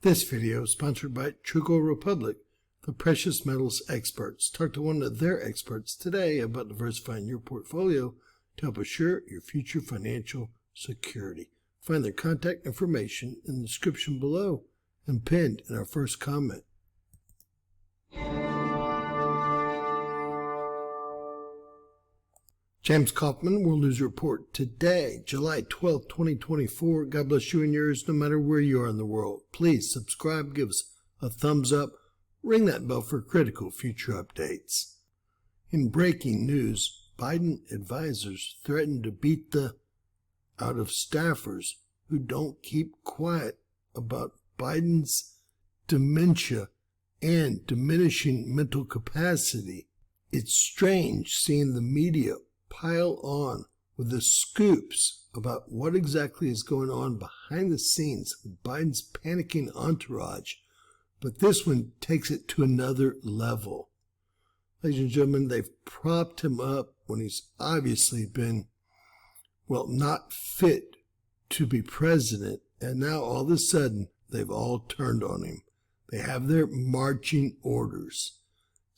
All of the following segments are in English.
This video is sponsored by Truco Republic, the precious metals experts. Talk to one of their experts today about diversifying your portfolio to help assure your future financial security. Find their contact information in the description below and pinned in our first comment. James Kaufman, World News Report today, July 12th, 2024. God bless you and yours no matter where you are in the world. Please subscribe, give us a thumbs up, ring that bell for critical future updates. In breaking news, Biden advisors threaten to beat the out of staffers who don't keep quiet about Biden's dementia and diminishing mental capacity. It's strange seeing the media pile on with the scoops about what exactly is going on behind the scenes with Biden's panicking entourage, but this one takes it to another level. Ladies and gentlemen, they've propped him up when he's obviously been, not fit to be president, and now all of a sudden they've all turned on him. They have their marching orders.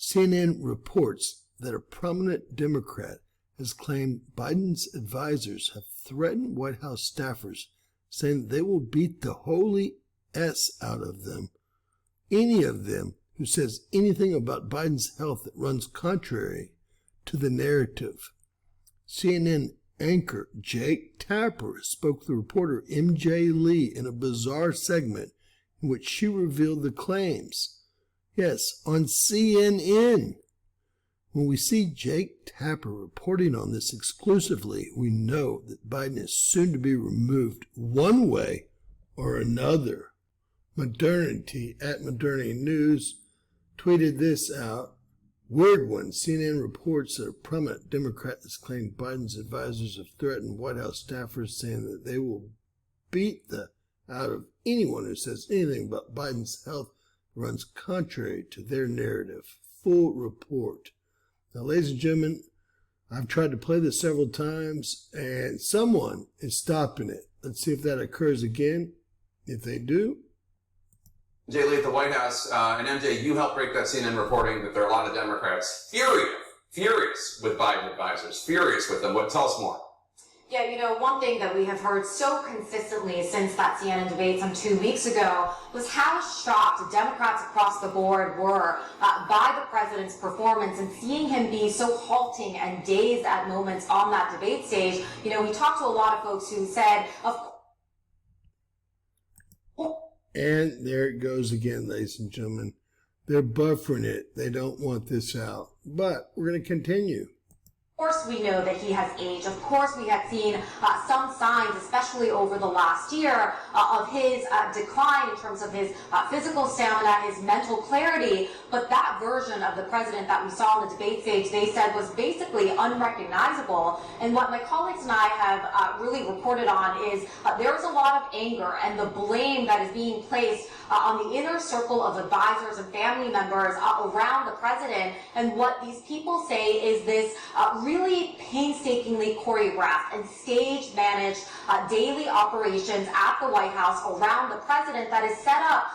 CNN reports that a prominent Democrat has claimed Biden's advisors have threatened White House staffers, saying they will beat the holy S out of them, any of them who says anything about Biden's health that runs contrary to the narrative. CNN anchor Jake Tapper spoke to the reporter MJ Lee in a bizarre segment in which she revealed the claims. Yes, on CNN. When we see Jake Tapper reporting on this exclusively, we know that Biden is soon to be removed one way or another. Modernity at Modernity News tweeted this out. Weird one. CNN reports that a prominent Democrat has claimed Biden's advisors have threatened White House staffers, saying that they will beat the out of anyone who says anything about Biden's health that runs contrary to their narrative. Full report. Now, ladies and gentlemen, I've tried to play this several times, and someone is stopping it. Let's see if that occurs again. If they do. MJ Lee at the White House, and MJ, you helped break that CNN reporting that there are a lot of Democrats furious with Biden advisors, furious with them. Tell us more. Yeah, one thing that we have heard so consistently since that CNN debate some 2 weeks ago was how shocked Democrats across the board were by the president's performance and seeing him be so halting and dazed at moments on that debate stage. We talked to a lot of folks who said, And there it goes again, ladies and gentlemen. They're buffering it. They don't want this out. But we're going to continue. Of course we know that he has aged. Of course we have seen some signs, especially over the last year, of his decline in terms of his physical stamina, his mental clarity. But that version of the president that we saw on the debate stage, they said, was basically unrecognizable. And what my colleagues and I have really reported on is there is a lot of anger and the blame that is being placed on the inner circle of advisors and family members around the president. And what these people say is this really painstakingly choreographed and stage managed daily operations at the White House around the president that is set up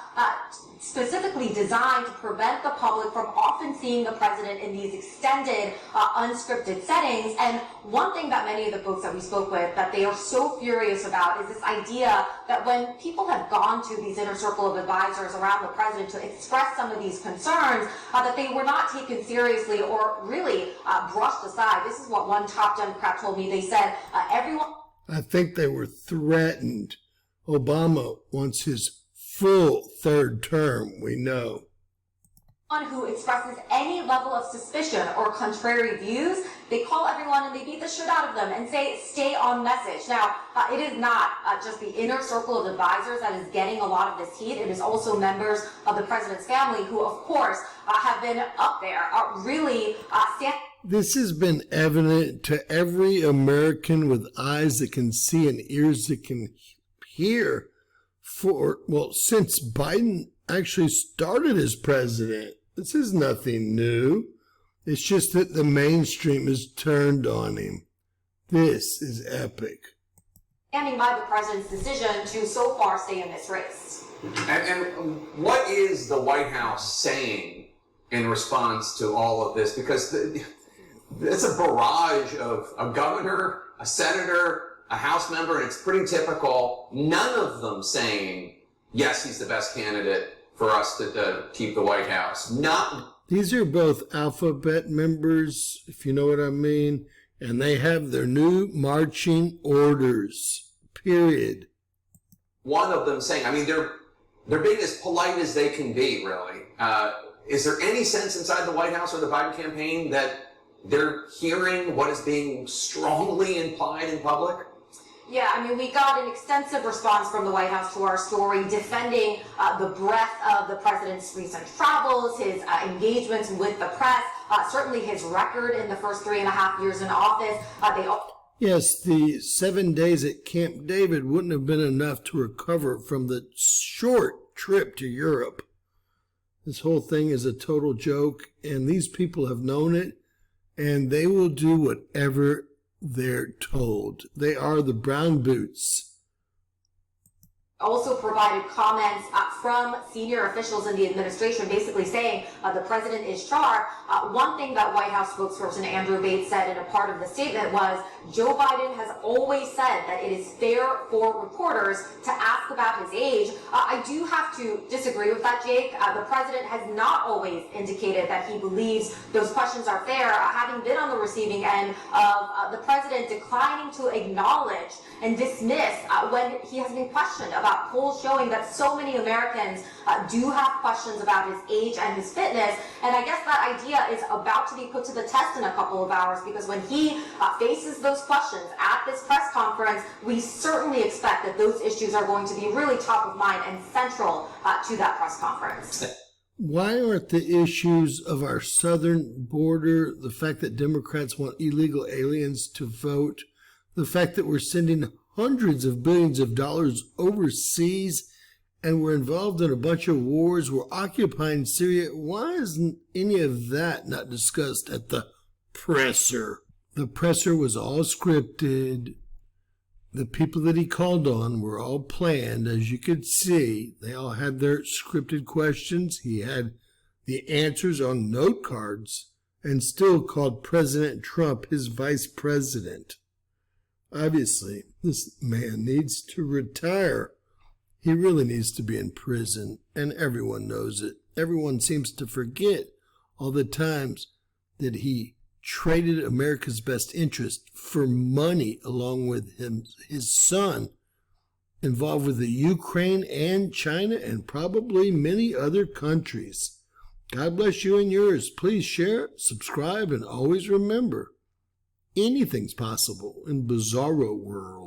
specifically designed to prevent the public from often seeing the president in these extended, unscripted settings. And one thing that many of the folks that we spoke with that they are so furious about is this idea that when people have gone to these inner circle of advisors around the president to express some of these concerns, that they were not taken seriously or really brushed aside. This is what one top Democrat told me. They said, everyone... I think they were threatened. Obama wants his full third term, we know. Who expresses any level of suspicion or contrary views, they call everyone and they beat the shit out of them and say, stay on message. Now, it is not just the inner circle of advisors that is getting a lot of this heat. It is also members of the president's family who, of course, have been up there, really standing. This has been evident to every American with eyes that can see and ears that can hear since Biden actually started as president. This is nothing new. It's just that the mainstream is turned on him. This is epic. Standing by the president's decision to so far stay in this race. And what is the White House saying in response to all of this? Because it's a barrage of a governor, a senator, a House member, and it's pretty typical. None of them saying, yes, he's the best candidate for us to keep the White House. These are both alphabet members, if you know what I mean, and they have their new marching orders, period. One of them saying, I mean, they're being as polite as they can be, really. Is there any sense inside the White House or the Biden campaign that they're hearing what is being strongly implied in public? Yeah, I mean, we got an extensive response from the White House to our story defending the breadth of the president's recent travels, his engagements with the press, certainly his record in the first 3.5 years in office. Yes, the 7 days at Camp David wouldn't have been enough to recover from the short trip to Europe. This whole thing is a total joke, and these people have known it, and they will do whatever they're told. They are the brown boots. Also provided comments from senior officials in the administration basically saying the president is Char. One thing that White House spokesperson Andrew Bates said in a part of the statement was Joe Biden has always said that it is fair for reporters to ask about his age. I do have to disagree with that, Jake. The president has not always indicated that he believes those questions are fair, having been on the receiving end of the president declining to acknowledge and dismiss when he has been questioned about polls showing that so many Americans do have questions about his age and his fitness. And I guess that idea is about to be put to the test in a couple of hours, because when he faces those questions at this press conference, we certainly expect that those issues are going to be really top of mind and central to that press conference. Why aren't the issues of our southern border, the fact that Democrats want illegal aliens to vote, the fact that we're sending hundreds of billions of dollars overseas and we're involved in a bunch of wars, we're occupying Syria, why isn't any of that not discussed at the presser? The presser was all scripted. The people that he called on were all planned, as you could see. They all had their scripted questions. He had the answers on note cards and still called President Trump his vice president. Obviously, this man needs to retire. He really needs to be in prison, and everyone knows it. Everyone seems to forget all the times that he traded America's best interest for money along with his son, involved with the Ukraine and China and probably many other countries. God bless you and yours. Please share, subscribe, and always remember, anything's possible in Bizarro World.